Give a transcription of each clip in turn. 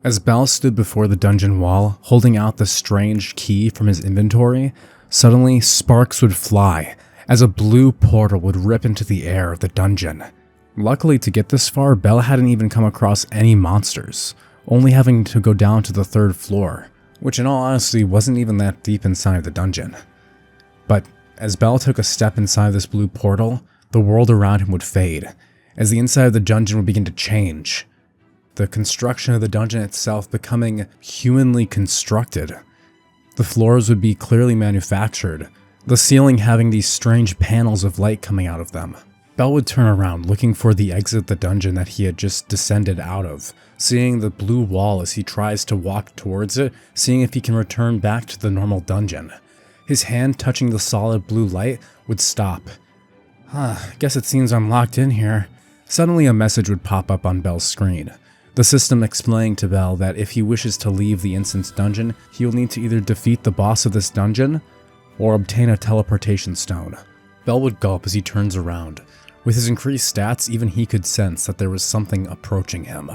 As Bell stood before the dungeon wall, holding out the strange key from his inventory, suddenly sparks would fly as a blue portal would rip into the air of the dungeon. Luckily, to get this far, Bell hadn't even come across any monsters, only having to go down to the 3rd floor, which in all honesty wasn't even that deep inside the dungeon. But as Bell took a step inside this blue portal, the world around him would fade, as the inside of the dungeon would begin to change. The construction of the dungeon itself becoming humanly constructed. The floors would be clearly manufactured, the ceiling having these strange panels of light coming out of them. Bell would turn around, looking for the exit of the dungeon that he had just descended out of, seeing the blue wall as he tries to walk towards it, seeing if he can return back to the normal dungeon. His hand touching the solid blue light would stop. Guess it seems I'm locked in here. Suddenly a message would pop up on Bell's screen. The system explaining to Bell that if he wishes to leave the instance dungeon, he will need to either defeat the boss of this dungeon or obtain a teleportation stone. Bell would gulp as he turns around. With his increased stats, even he could sense that there was something approaching him.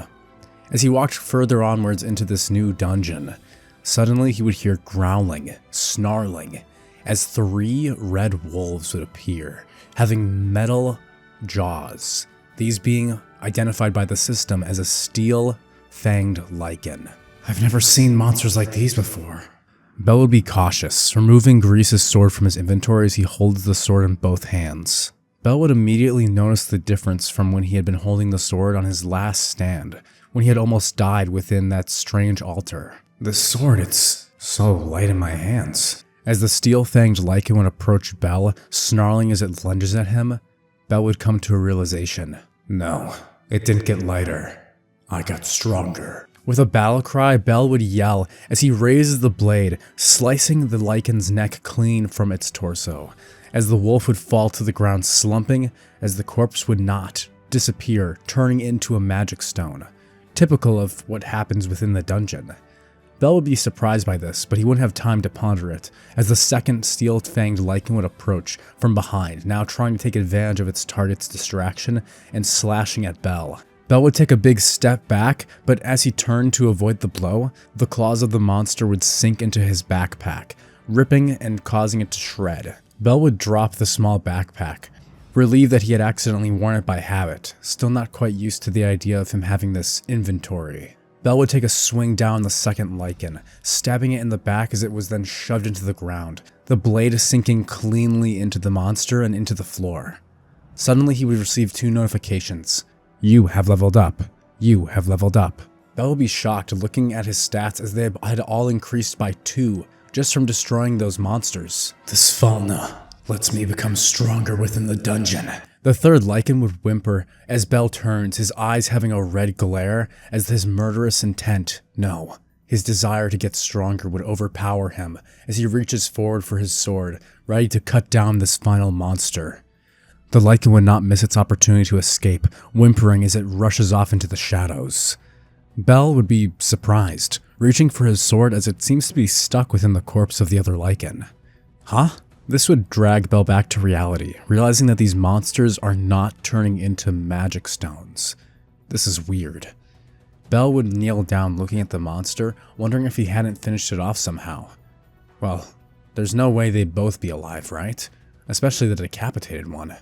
As he walked further onwards into this new dungeon, suddenly he would hear growling, snarling, as 3 red wolves would appear, having metal jaws, these being identified by the system as a steel-fanged lichen. I've never seen monsters like these before. Bell would be cautious, removing Grease's sword from his inventory as he holds the sword in both hands. Bell would immediately notice the difference from when he had been holding the sword on his last stand, when he had almost died within that strange altar. This sword, it's so light in my hands. As the steel-fanged lichen would approach Bell, snarling as it lunges at him, Bell would come to a realization. No, it didn't get lighter. I got stronger. With a battle cry, Bell would yell as he raises the blade, slicing the lichen's neck clean from its torso, as the wolf would fall to the ground slumping, as the corpse would not disappear, turning into a magic stone, typical of what happens within the dungeon. Bell would be surprised by this, but he wouldn't have time to ponder it, as the second steel-fanged lichen would approach from behind, now trying to take advantage of its target's distraction and slashing at Bell. Bell would take a big step back, but as he turned to avoid the blow, the claws of the monster would sink into his backpack, ripping and causing it to shred. Bell would drop the small backpack, relieved that he had accidentally worn it by habit, still not quite used to the idea of him having this inventory. Bell would take a swing down the second lichen, stabbing it in the back as it was then shoved into the ground, the blade sinking cleanly into the monster and into the floor. Suddenly he would receive 2 notifications. You have leveled up. You have leveled up. Bell would be shocked looking at his stats as they had all increased by 2 just from destroying those monsters. This Falna lets me become stronger within the dungeon. The third lichen would whimper as Bell turns, his eyes having a red glare as his murderous intent, no, his desire to get stronger would overpower him as he reaches forward for his sword, ready to cut down this final monster. The lichen would not miss its opportunity to escape, whimpering as it rushes off into the shadows. Bell would be surprised, reaching for his sword as it seems to be stuck within the corpse of the other lichen. Huh? This would drag Bell back to reality, realizing that these monsters are not turning into magic stones. This is weird. Bell would kneel down looking at the monster, wondering if he hadn't finished it off somehow. Well, there's no way they'd both be alive, right? Especially the decapitated one.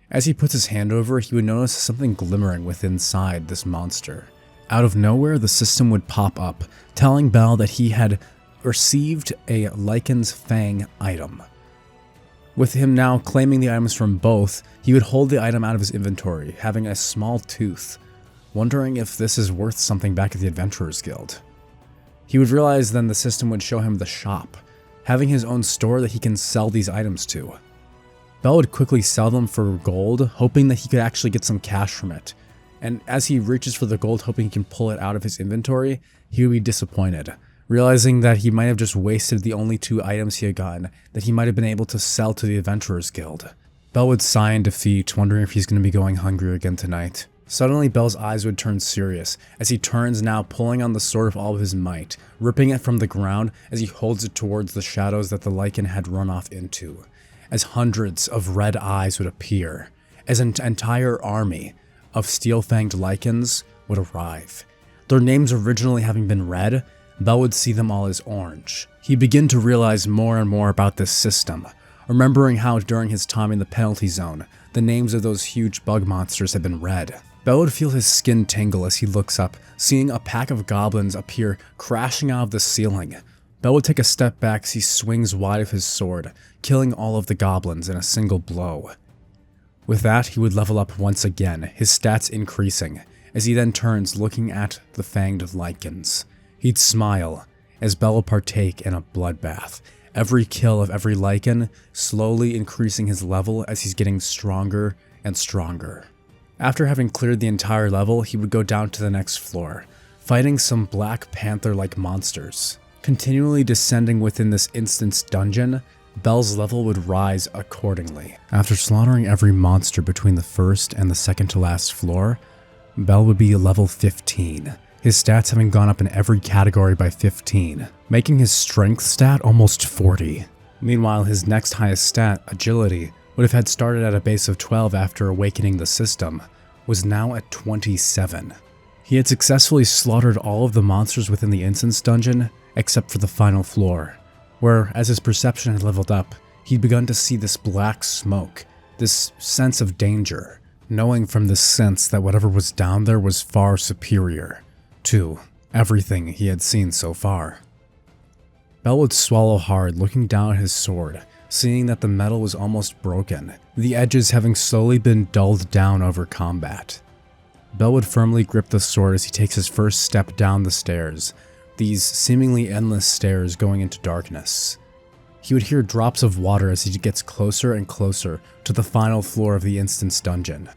As he puts his hand over, he would notice something glimmering within inside this monster. Out of nowhere, the system would pop up, telling Bell that he had received a Lichen's Fang item. With him now claiming the items from both, he would hold the item out of his inventory, having a small tooth, wondering if this is worth something back at the Adventurers Guild. He would realize then the system would show him the shop, having his own store that he can sell these items to. Bell would quickly sell them for gold, hoping that he could actually get some cash from it, and as he reaches for the gold hoping he can pull it out of his inventory, he would be disappointed, realizing that he might have just wasted the only 2 items he had gotten that he might have been able to sell to the Adventurers Guild. Bell would sigh in defeat, wondering if he's going to be going hungry again tonight. Suddenly, Bell's eyes would turn serious, as he turns now pulling on the sword with all of his might, ripping it from the ground as he holds it towards the shadows that the lichen had run off into. As hundreds of red eyes would appear, as an entire army of steel-fanged lichens would arrive, Their names originally having been red, Bell would see them all as orange. He'd begin to realize more and more about this system, remembering how during his time in the penalty zone, the names of those huge bug monsters had been red. Bell would feel his skin tingle as he looks up, seeing a pack of goblins appear crashing out of the ceiling. Bell would take a step back as he swings wide of his sword, killing all of the goblins in a single blow. With that, he would level up once again, his stats increasing, as he then turns looking at the fanged lichens. He'd smile, as Bell would partake in a bloodbath, every kill of every lichen slowly increasing his level as he's getting stronger and stronger. After having cleared the entire level, he would go down to the next floor, fighting some Black Panther-like monsters. Continually descending within this instant's dungeon, Bell's level would rise accordingly. After slaughtering every monster between the first and the second to last floor, Bell would be level 15, his stats having gone up in every category by 15, making his strength stat almost 40. Meanwhile, his next highest stat, agility, would have had started at a base of 12 after awakening the system, was now at 27. He had successfully slaughtered all of the monsters within the instance dungeon, except for the final floor, where, as his perception had leveled up, he'd begun to see this black smoke, this sense of danger, knowing from this sense that whatever was down there was far superior to everything he had seen so far. Bell would swallow hard, looking down at his sword, seeing that the metal was almost broken, the edges having slowly been dulled down over combat. Bell would firmly grip the sword as he takes his first step down the stairs, these seemingly endless stairs going into darkness. He would hear drops of water as he gets closer and closer to the final floor of the instance dungeon.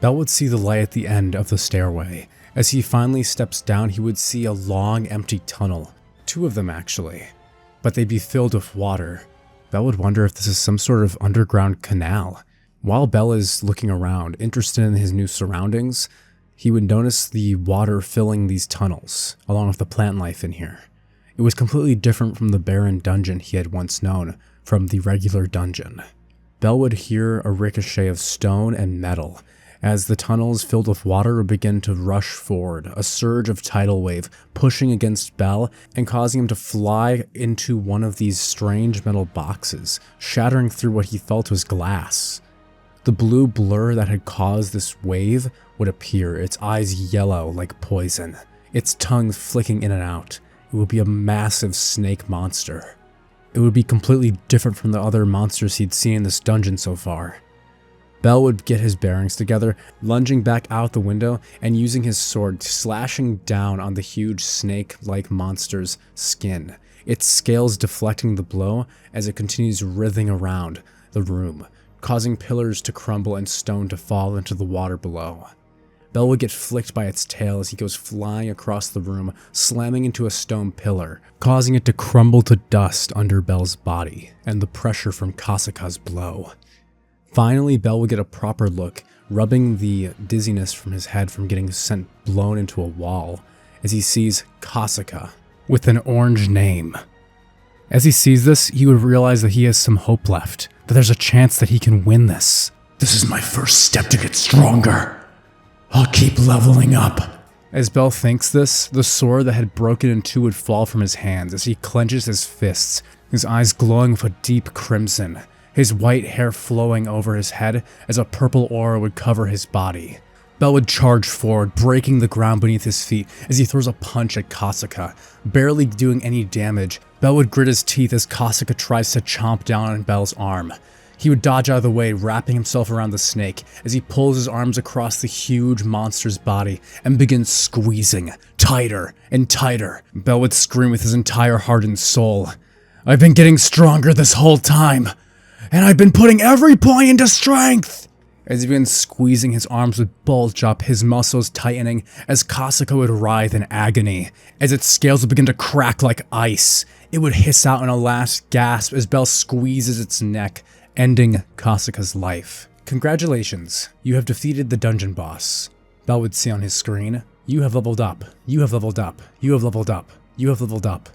Bell would see the light at the end of the stairway. As he finally steps down, he would see a long, empty tunnel, 2 of them actually, but they'd be filled with water. Bell would wonder if this is some sort of underground canal. While Bell is looking around, interested in his new surroundings, he would notice the water filling these tunnels, along with the plant life in here. It was completely different from the barren dungeon he had once known from the regular dungeon. Bell would hear a ricochet of stone and metal, as the tunnels filled with water would begin to rush forward, a surge of tidal wave pushing against Bell and causing him to fly into one of these strange metal boxes, shattering through what he felt was glass. The blue blur that had caused this wave would appear, its eyes yellow like poison, its tongue flicking in and out. It would be a massive snake monster. It would be completely different from the other monsters he'd seen in this dungeon so far. Bell would get his bearings together, lunging back out the window and using his sword, slashing down on the huge snake-like monster's skin, its scales deflecting the blow as it continues writhing around the room, causing pillars to crumble and stone to fall into the water below. Bell would get flicked by its tail as he goes flying across the room, slamming into a stone pillar, causing it to crumble to dust under Bell's body and the pressure from Kasuka's blow. Finally, Bell would get a proper look, rubbing the dizziness from his head from getting sent blown into a wall, as he sees Kasuka with an orange name. As he sees this, he would realize that he has some hope left, that there's a chance that he can win this. This is my first step to get stronger. I'll keep leveling up. As Bell thinks this, the sword that had broken in 2 would fall from his hands as he clenches his fists, his eyes glowing with a deep crimson, his white hair flowing over his head as a purple aura would cover his body. Bell would charge forward, breaking the ground beneath his feet as he throws a punch at Kasuka. Barely doing any damage, Bell would grit his teeth as Kasuka tries to chomp down on Bell's arm. He would dodge out of the way, wrapping himself around the snake as he pulls his arms across the huge monster's body and begins squeezing tighter and tighter. Bell would scream with his entire heart and soul, "I've been getting stronger this whole time, and I've been putting every point into strength!" As he began squeezing, his arms would bulge up, his muscles tightening as Kasuka would writhe in agony. As its scales would begin to crack like ice, it would hiss out in a last gasp as Bell squeezes its neck, ending Kasuka's life. "Congratulations, you have defeated the dungeon boss." Bell would see on his screen, "You have leveled up, you have leveled up, you have leveled up, you have leveled up."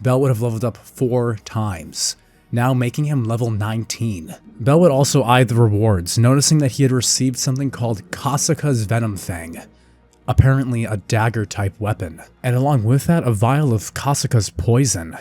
Bell would have leveled up 4 times, now making him level 19. Bell would also eye the rewards, noticing that he had received something called Kasuka's Venom Fang. apparently a dagger-type weapon, and along with that, a vial of Kasuka's poison.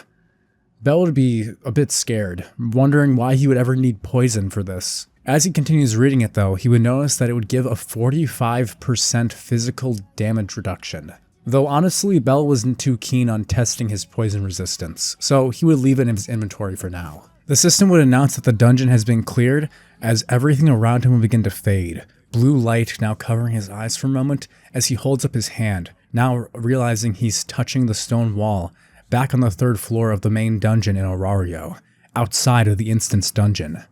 Bell would be a bit scared, wondering why he would ever need poison for this. As he continues reading it though, he would notice that it would give a 45% physical damage reduction. Though honestly, Bell wasn't too keen on testing his poison resistance, so he would leave it in his inventory for now. The system would announce that the dungeon has been cleared as everything around him would begin to fade. Blue light now covering his eyes for a moment as he holds up his hand, now realizing he's touching the stone wall back on the 3rd floor of the main dungeon in Orario, outside of the instance dungeon.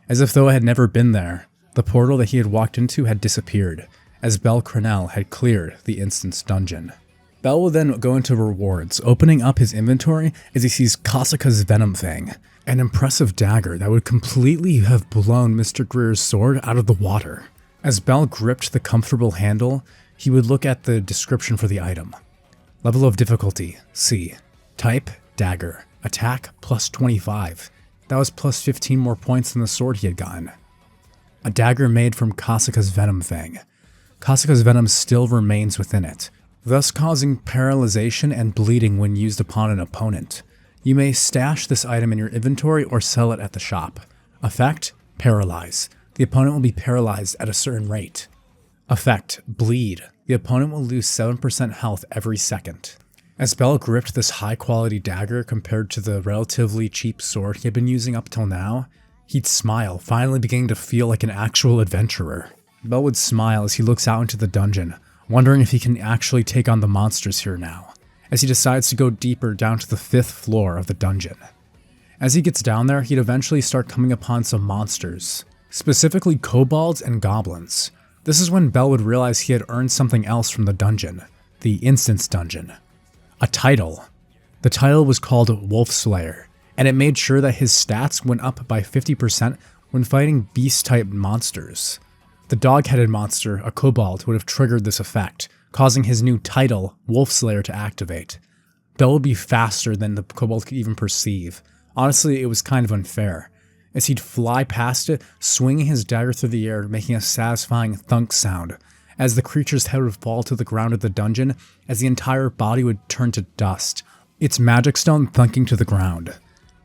As if though it had never been there, the portal that he had walked into had disappeared, as Bell Cranel had cleared the instance dungeon. Bell will then go into rewards, opening up his inventory as he sees Kasuka's Venom Fang, an impressive dagger that would completely have blown Mr. Greer's sword out of the water. As Bell gripped the comfortable handle, he would look at the description for the item. Level of difficulty, C. Type, dagger. Attack, plus 25. That was plus 15 more points than the sword he had gotten. A dagger made from Kasuka's Venom Fang. Kasuka's venom still remains within it, thus causing paralyzation and bleeding when used upon an opponent. You may stash this item in your inventory or sell it at the shop. Effect, paralyze. The opponent will be paralyzed at a certain rate. Effect, bleed. The opponent will lose 7% health every second. As Bell gripped this high-quality dagger compared to the relatively cheap sword he had been using up till now, he'd smile, finally beginning to feel like an actual adventurer. Bell would smile as he looks out into the dungeon, wondering if he can actually take on the monsters here now, as he decides to go deeper down to the 5th floor of the dungeon. As he gets down there, he'd eventually start coming upon some monsters, specifically kobolds and goblins. This is when Bell would realize he had earned something else from the dungeon, the instance dungeon. A title. The title was called Wolf Slayer, and it made sure that his stats went up by 50% when fighting beast-type monsters. The dog-headed monster, a kobold, would have triggered this effect, causing his new title, Wolf Slayer, to activate. Bell would be faster than the kobold could even perceive. Honestly, it was kind of unfair, as he'd fly past it, swinging his dagger through the air, making a satisfying thunk sound, as the creature's head would fall to the ground of the dungeon, as the entire body would turn to dust, its magic stone thunking to the ground.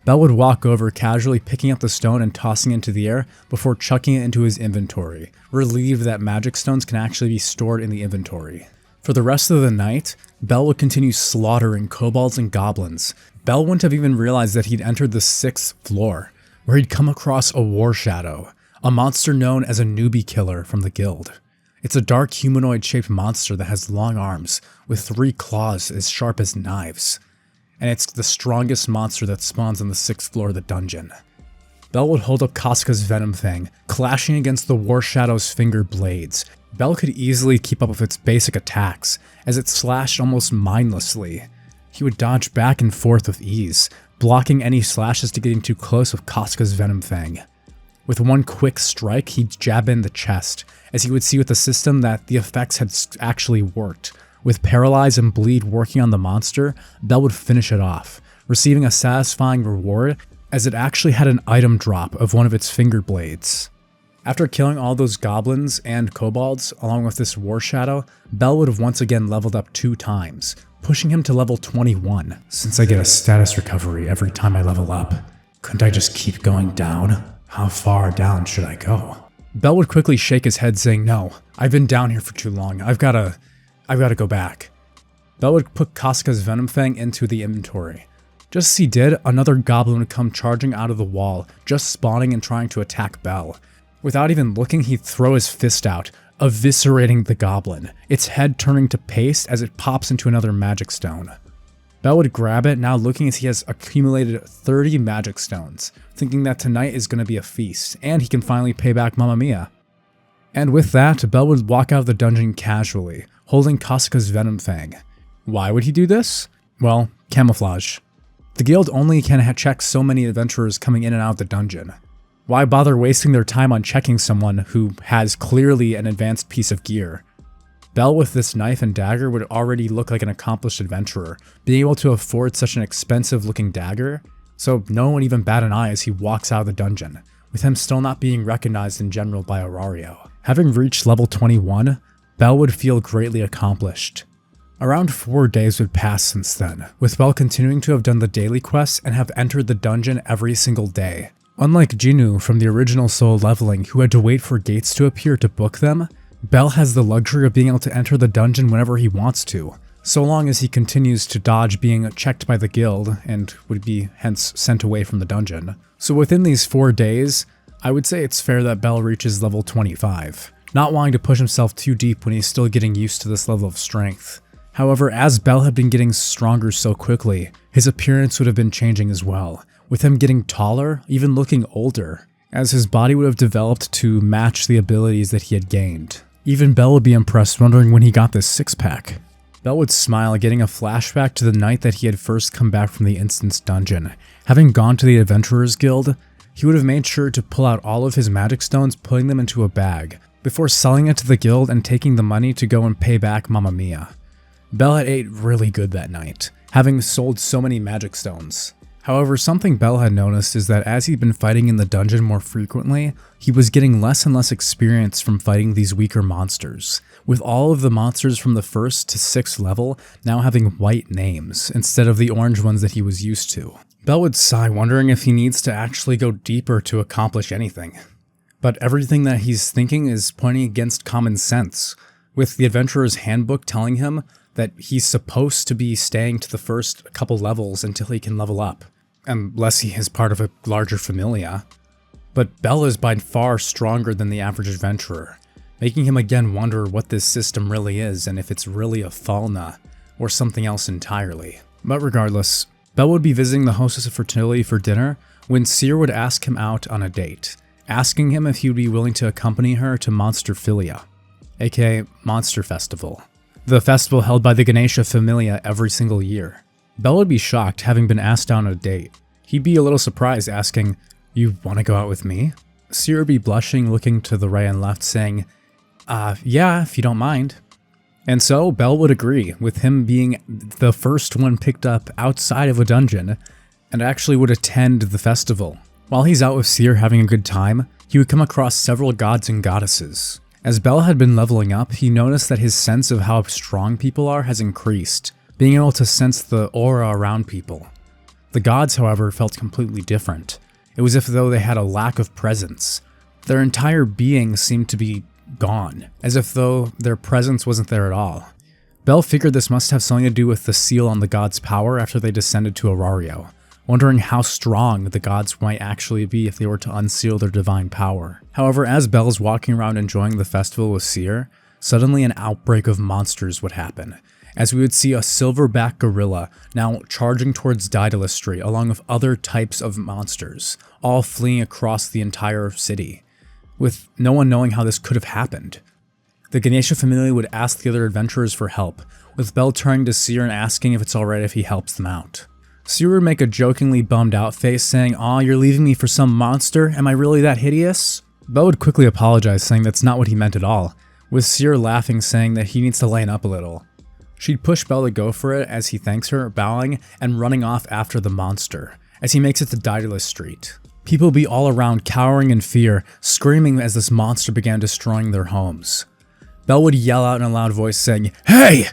Bell would walk over, casually picking up the stone and tossing it into the air before chucking it into his inventory, relieved that magic stones can actually be stored in the inventory. For the rest of the night, Bell would continue slaughtering kobolds and goblins. Bell wouldn't have even realized that he'd entered the 6th floor, where he'd come across a war shadow, a monster known as a newbie killer from the guild. It's a dark humanoid-shaped monster that has long arms, with 3 claws as sharp as knives. And it's the strongest monster that spawns on the 6th floor of the dungeon. Bell would hold up Kasuka's Venom Fang, clashing against the War Shadow's finger blades. Bell could easily keep up with its basic attacks, as it slashed almost mindlessly. He would dodge back and forth with ease, blocking any slashes to getting too close with Kasuka's Venom Fang. With one quick strike, he'd jab in the chest, as he would see with the system that the effects had actually worked. With Paralyze and Bleed working on the monster, Bell would finish it off, receiving a satisfying reward as it actually had an item drop of one of its finger blades. After killing all those goblins and kobolds along with this war shadow, Bell would have once again leveled up 2 times, pushing him to level 21. Since I get a status recovery every time I level up, couldn't I just keep going down? How far down should I go? Bell would quickly shake his head saying, "No, I've been down here for too long. I've gotta go back." Bell would put Kasuka's Venom Fang into the inventory. Just as he did, another goblin would come charging out of the wall, just spawning and trying to attack Bell. Without even looking, he'd throw his fist out, eviscerating the goblin, its head turning to paste as it pops into another magic stone. Bell would grab it, now looking as he has accumulated 30 magic stones, thinking that tonight is going to be a feast, and he can finally pay back Mamma Mia. And with that, Bell would walk out of the dungeon casually, holding Kasuka's Venom Fang. Why would he do this? Well, camouflage. The guild only can check so many adventurers coming in and out of the dungeon. Why bother wasting their time on checking someone who has clearly an advanced piece of gear? Bell with this knife and dagger would already look like an accomplished adventurer, being able to afford such an expensive looking dagger, so no one would even bat an eye as he walks out of the dungeon, with him still not being recognized in general by Orario. Having reached level 21, Bell would feel greatly accomplished. Around 4 days would pass since then, with Bell continuing to have done the daily quests and have entered the dungeon every single day. Unlike Jinwoo from the original Soul Leveling, who had to wait for gates to appear to book them, Bell has the luxury of being able to enter the dungeon whenever he wants to, so long as he continues to dodge being checked by the guild and would be hence sent away from the dungeon. So within these 4 days, I would say it's fair that Bell reaches level 25, not wanting to push himself too deep when he's still getting used to this level of strength. However, as Bell had been getting stronger so quickly, his appearance would have been changing as well, with him getting taller, even looking older, as his body would have developed to match the abilities that he had gained. Even Bell would be impressed, wondering when he got this six-pack. Bell would smile, getting a flashback to the night that he had first come back from the Instance dungeon. Having gone to the Adventurers Guild, he would have made sure to pull out all of his magic stones, putting them into a bag, before selling it to the guild and taking the money to go and pay back Mamma Mia. Bell had ate really good that night, having sold so many magic stones. However, something Bell had noticed is that as he'd been fighting in the dungeon more frequently, he was getting less and less experience from fighting these weaker monsters, with all of the monsters from the 1st to 6th level now having white names instead of the orange ones that he was used to. Bell would sigh, wondering if he needs to actually go deeper to accomplish anything. But everything that he's thinking is pointing against common sense, with the Adventurer's Handbook telling him that he's supposed to be staying to the first couple levels until he can level up, unless he is part of a larger familia. But Bell is by far stronger than the average adventurer, making him again wonder what this system really is and if it's really a Falna or something else entirely. But regardless, Bell would be visiting the hostess of fertility for dinner when Seer would ask him out on a date, asking him if he would be willing to accompany her to Monsterphilia, aka Monster Festival, the festival held by the Ganesha Familia every single year. Bell would be shocked, having been asked out on a date. He'd be a little surprised, asking, "You want to go out with me?" Seer would be blushing, looking to the right and left, saying, yeah, if you don't mind." And so Bell would agree, with him being the first one picked up outside of a dungeon, and actually would attend the festival. While he's out with Seer having a good time, he would come across several gods and goddesses. As Bell had been leveling up, he noticed that his sense of how strong people are has increased, being able to sense the aura around people. The gods, however, felt completely different. It was as though they had a lack of presence. Their entire being seemed to be gone, as if though their presence wasn't there at all. Bell figured this must have something to do with the seal on the gods' power after they descended to Aurario, wondering how strong the gods might actually be if they were to unseal their divine power. However, as Bell's walking around enjoying the festival with Seer, suddenly an outbreak of monsters would happen, as we would see a silverback gorilla now charging towards Daedalustry along with other types of monsters, all fleeing across the entire city, with no one knowing how this could have happened. The Ganesha family would ask the other adventurers for help, with Bell turning to Seer and asking if it's alright if he helps them out. Seer would make a jokingly bummed out face, saying, "Aw, you're leaving me for some monster? Am I really that hideous?" Bell would quickly apologize, saying that's not what he meant at all, with Seer laughing, saying that he needs to lighten up a little. She'd push Bell to go for it as he thanks her, bowing and running off after the monster, as he makes it to Daedalus Street. People would be all around, cowering in fear, screaming as this monster began destroying their homes. Bell would yell out in a loud voice, saying, "Hey!"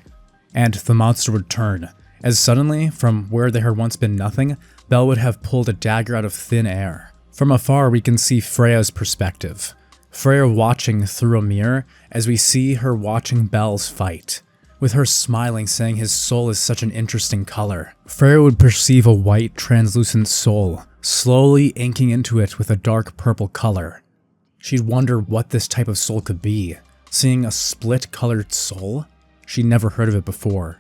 And the monster would turn, as suddenly, from where there had once been nothing, Bell would have pulled a dagger out of thin air. From afar, we can see Freya's perspective. Freya watching through a mirror, as we see her watching Bell's fight, with her smiling, saying his soul is such an interesting color. Freya would perceive a white, translucent soul, slowly inking into it with a dark purple color. She'd wonder what this type of soul could be. Seeing a split-colored soul? She'd never heard of it before.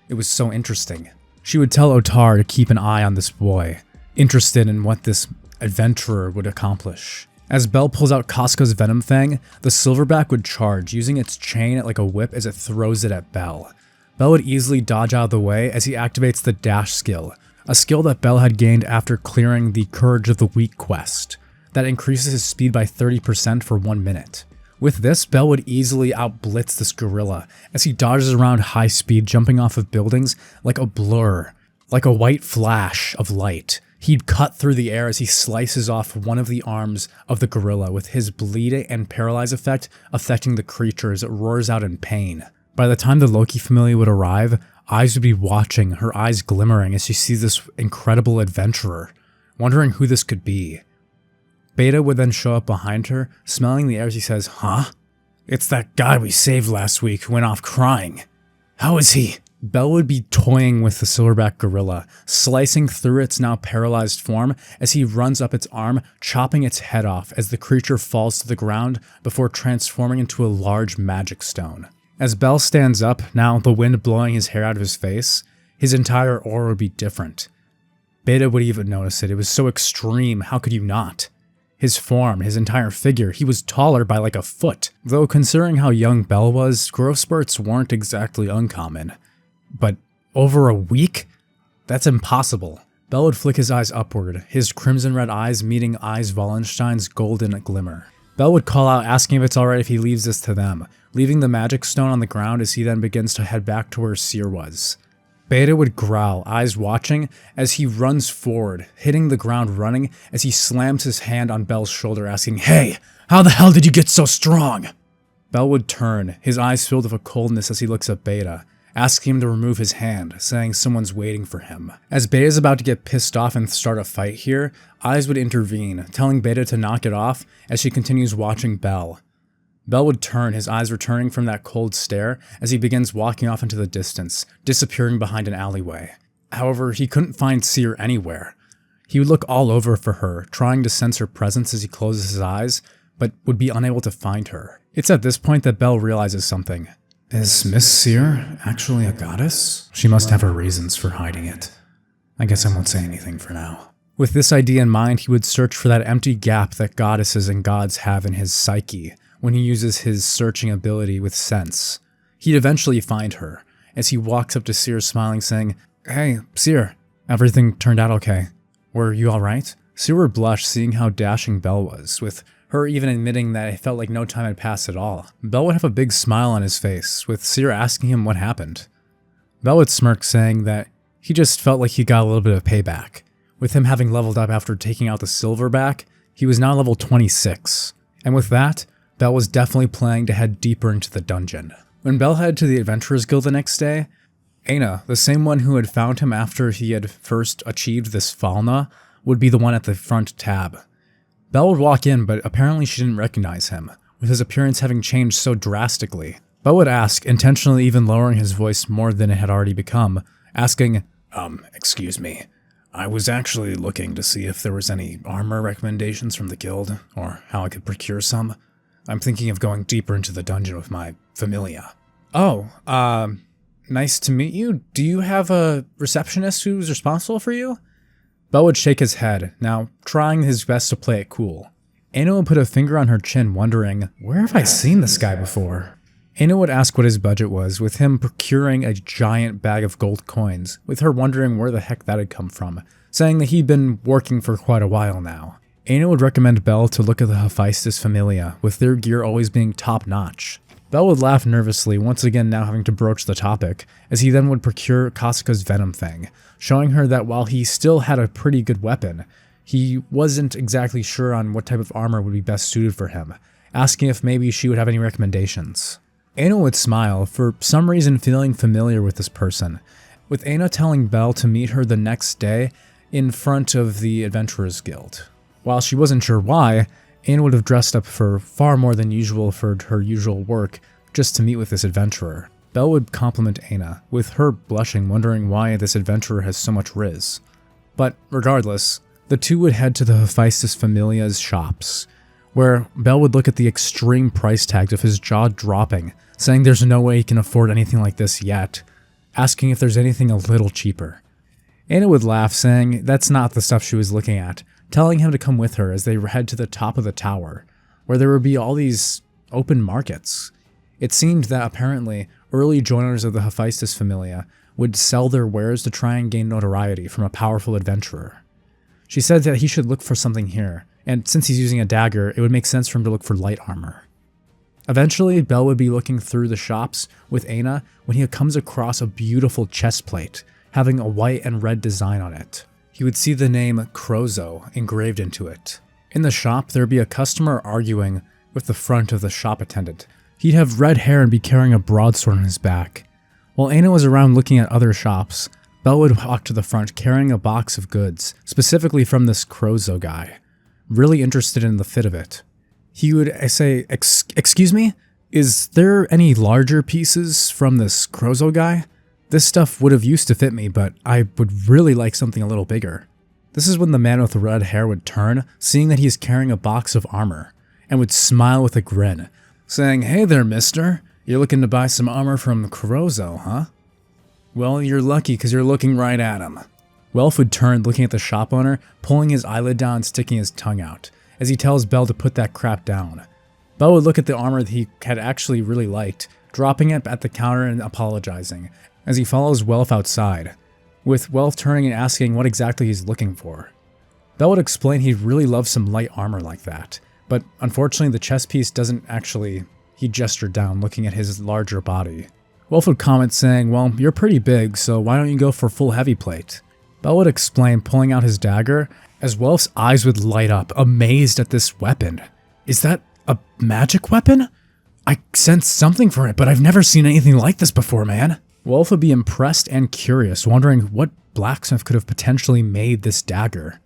It was so interesting. She would tell Otar to keep an eye on this boy, interested in what this adventurer would accomplish. As Bell pulls out Casca's Venom Fang, the silverback would charge, using its chain like a whip as it throws it at Bell. Bell would easily dodge out of the way as he activates the dash skill, a skill that Bell had gained after clearing the Courage of the Weak quest, that increases his speed by 30% for 1 minute. With this, Bell would easily outblitz this gorilla as he dodges around high speed, jumping off of buildings like a blur, like a white flash of light, He'd cut through the air as he slices off one of the arms of the gorilla, with his bleed and paralyze effect affecting the creature as it roars out in pain. By the time the Loki familia would arrive, Eyes would be watching, her eyes glimmering as she sees this incredible adventurer, wondering who this could be. Beta would then show up behind her, smelling the air as he says, "Huh? It's that guy we saved last week who went off crying. How is he?" Bell would be toying with the silverback gorilla, slicing through its now paralyzed form as he runs up its arm, chopping its head off as the creature falls to the ground before transforming into a large magic stone. As Bell stands up, now the wind blowing his hair out of his face, his entire aura would be different. Beta would even notice it. It was so extreme, how could you not? His form, his entire figure, he was taller by like a foot. Though considering how young Bell was, growth spurts weren't exactly uncommon. But over a week? That's impossible. Bell would flick his eyes upward, his crimson red eyes meeting Eyes Wallenstein's golden glimmer. Bell would call out, asking if it's alright if he leaves this to them, leaving the magic stone on the ground as he then begins to head back to where Seer was. Beta would growl, eyes watching, as he runs forward, hitting the ground running as he slams his hand on Bell's shoulder asking, "Hey, how the hell did you get so strong?" Bell would turn, his eyes filled with a coldness as he looks at Beta, asking him to remove his hand, saying someone's waiting for him. As Beta's about to get pissed off and start a fight here, Eyes would intervene, telling Beta to knock it off as she continues watching Bell. Bell would turn, his eyes returning from that cold stare as he begins walking off into the distance, disappearing behind an alleyway. However, he couldn't find Seer anywhere. He would look all over for her, trying to sense her presence as he closes his eyes, but would be unable to find her. It's at this point that Bell realizes something. Is Miss Seer actually a goddess? She must have her reasons for hiding it. I guess I won't say anything for now. With this idea in mind, he would search for that empty gap that goddesses and gods have in his psyche when he uses his searching ability with sense. He'd eventually find her, as he walks up to Seer smiling, saying, "Hey, Seer, everything turned out okay. Were you alright?" Seer would blush seeing how dashing Bell was, with her even admitting that it felt like no time had passed at all. Bell would have a big smile on his face, with Seer asking him what happened. Bell would smirk, saying that he just felt like he got a little bit of payback. With him having leveled up after taking out the silverback, he was now level 26. And with that, Bell was definitely planning to head deeper into the dungeon. When Bell headed to the Adventurers Guild the next day, Aina, the same one who had found him after he had first achieved this Falna, would be the one at the front tab. Bell would walk in, but apparently she didn't recognize him, with his appearance having changed so drastically. Bell would ask, intentionally even lowering his voice more than it had already become, asking, "Excuse me, I was actually looking to see if there was any armor recommendations from the guild, or how I could procure some. I'm thinking of going deeper into the dungeon with my familia." "Oh, nice to meet you. Do you have a receptionist who's responsible for you?" Bell would shake his head, now trying his best to play it cool. Aina would put a finger on her chin, wondering, "Where have I seen this guy before?" Aina would ask what his budget was, with him procuring a giant bag of gold coins, with her wondering where the heck that had come from, saying that he'd been working for quite a while now. Aina would recommend Bell to look at the Hephaestus Familia, with their gear always being top-notch. Bell would laugh nervously, once again now having to broach the topic, as he then would procure Casca's Venom Fang, showing her that while he still had a pretty good weapon, he wasn't exactly sure on what type of armor would be best suited for him, asking if maybe she would have any recommendations. Aina would smile, for some reason feeling familiar with this person, with Aina telling Bell to meet her the next day in front of the Adventurers Guild. While she wasn't sure why, Aina would have dressed up for far more than usual for her usual work just to meet with this adventurer. Bell would compliment Aina, with her blushing, wondering why this adventurer has so much riz. But regardless, the two would head to the Hephaestus Familia's shops, where Bell would look at the extreme price tags of his jaw dropping, saying there's no way he can afford anything like this yet, asking if there's anything a little cheaper. Aina would laugh, saying that's not the stuff she was looking at, telling him to come with her as they head to the top of the tower, where there would be all these open markets. It seemed that apparently early joiners of the Hephaestus Familia would sell their wares to try and gain notoriety from a powerful adventurer. She said that he should look for something here, and since he's using a dagger, it would make sense for him to look for light armor. Eventually, Bell would be looking through the shops with Aina when he comes across a beautiful chest plate, having a white and red design on it. he would see the name Crozo engraved into it. In the shop, there'd be a customer arguing with the front of the shop attendant. He'd have red hair and be carrying a broadsword on his back. While Aina was around looking at other shops, Belle would walk to the front carrying a box of goods, specifically from this Crozo guy, really interested in the fit of it. He would say, excuse me? Is there any larger pieces from this Crozo guy? This stuff would have used to fit me, but I would really like something a little bigger. This is when the man with the red hair would turn, seeing that he's carrying a box of armor, and would smile with a grin, saying, "Hey there, mister. You're looking to buy some armor from Crozo, huh? Well, you're lucky because you're looking right at him." Welf would turn, looking at the shop owner, pulling his eyelid down and sticking his tongue out, as he tells Belle to put that crap down. Belle would look at the armor that he had actually really liked, dropping it at the counter and apologizing, as he follows Welf outside, with Welf turning and asking what exactly he's looking for. Belle would explain he'd really love some light armor like that, but unfortunately the chest piece doesn't actually. He gestured down, looking at his larger body. Welf would comment saying, "Well, you're pretty big, so why don't you go for full heavy plate?" Belle would explain, pulling out his dagger, as Welf's eyes would light up, amazed at this weapon. "Is that a magic weapon? I sense something for it, but I've never seen anything like this before, man." Welf would be impressed and curious, wondering what blacksmith could have potentially made this dagger.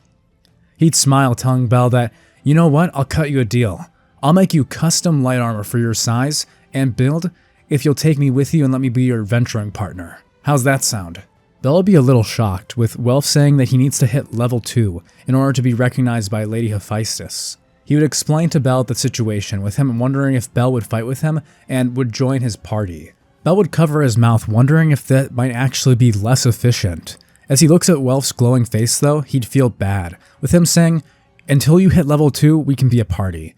He'd smile, telling Belle that, "You know what, I'll cut you a deal. I'll make you custom light armor for your size and build if you'll take me with you and let me be your adventuring partner. How's that sound?" Belle would be a little shocked, with Welf saying that he needs to hit level 2 in order to be recognized by Lady Hephaestus. He would explain to Belle the situation, with him wondering if Belle would fight with him and would join his party. Belle would cover his mouth, wondering if that might actually be less efficient. As he looks at Welf's glowing face though, he'd feel bad, with him saying, "Until you hit level 2, we can be a party."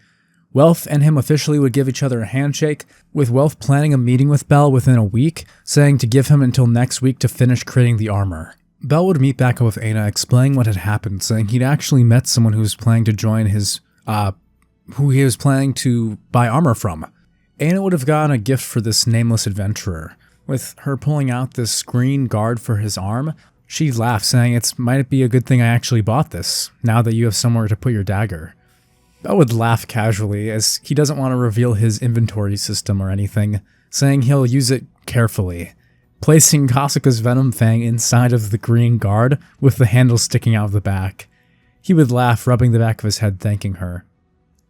Welf and him officially would give each other a handshake, with Welf planning a meeting with Belle within a week, saying to give him until next week to finish creating the armor. Belle would meet back up with Aina, explaining what had happened, saying he'd actually met someone who was planning to join his, who he was planning to buy armor from. Aina would have gotten a gift for this nameless adventurer. With her pulling out this screen guard for his arm, she laughed, saying it might be a good thing I actually bought this, now that you have somewhere to put your dagger. Belle would laugh casually, as he doesn't want to reveal his inventory system or anything, saying he'll use it carefully, placing Kasuka's Venom Fang inside of the green guard with the handle sticking out of the back. He would laugh, rubbing the back of his head, thanking her.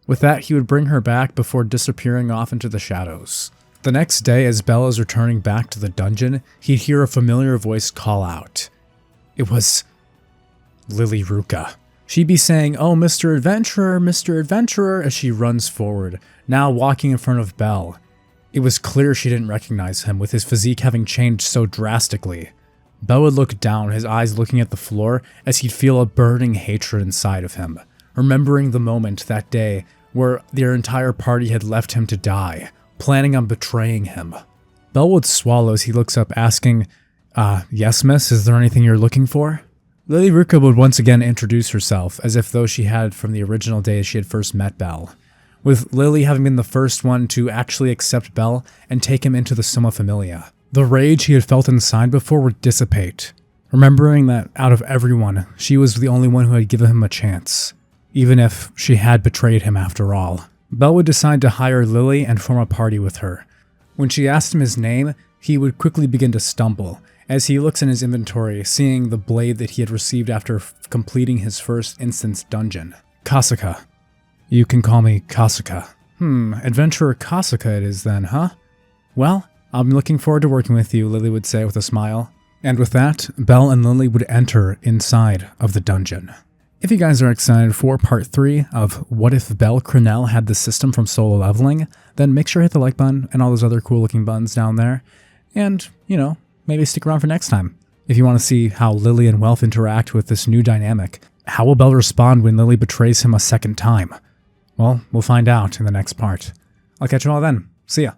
With that, he would bring her back before disappearing off into the shadows. The next day, as Belle is returning back to the dungeon, he'd hear a familiar voice call out. It was Lily Ruka. She'd be saying, "Oh, Mr. Adventurer," as she runs forward, now walking in front of Belle. It was clear she didn't recognize him, with his physique having changed so drastically. Belle would look down, his eyes looking at the floor, as he'd feel a burning hatred inside of him, remembering the moment that day where their entire party had left him to die, planning on betraying him. Belle would swallow as he looks up, asking, "Yes, miss, is there anything you're looking for?" Lily Ruka would once again introduce herself, as if though she had from the original days she had first met Belle, with Lily having been the first one to actually accept Belle and take him into the Summa Familia. The rage he had felt inside before would dissipate, remembering that out of everyone, she was the only one who had given him a chance, even if she had betrayed him after all. Belle would decide to hire Lily and form a party with her. When she asked him his name, he would quickly begin to stumble, as he looks in his inventory, seeing the blade that he had received after completing his first instance dungeon. Kasuka. You can call me Kasuka. Adventurer Kasuka it is then, huh? Well, I'm looking forward to working with you, Lily would say with a smile. And with that, Belle and Lily would enter inside of the dungeon. If you guys are excited for part 3 of What If Bell Cranel had the system from solo leveling, then make sure to hit the like button and all those other cool looking buttons down there. And, maybe stick around for next time. If you want to see how Lily and Welf interact with this new dynamic, how will Belle respond when Lily betrays him a second time? Well, we'll find out in the next part. I'll catch you all then. See ya.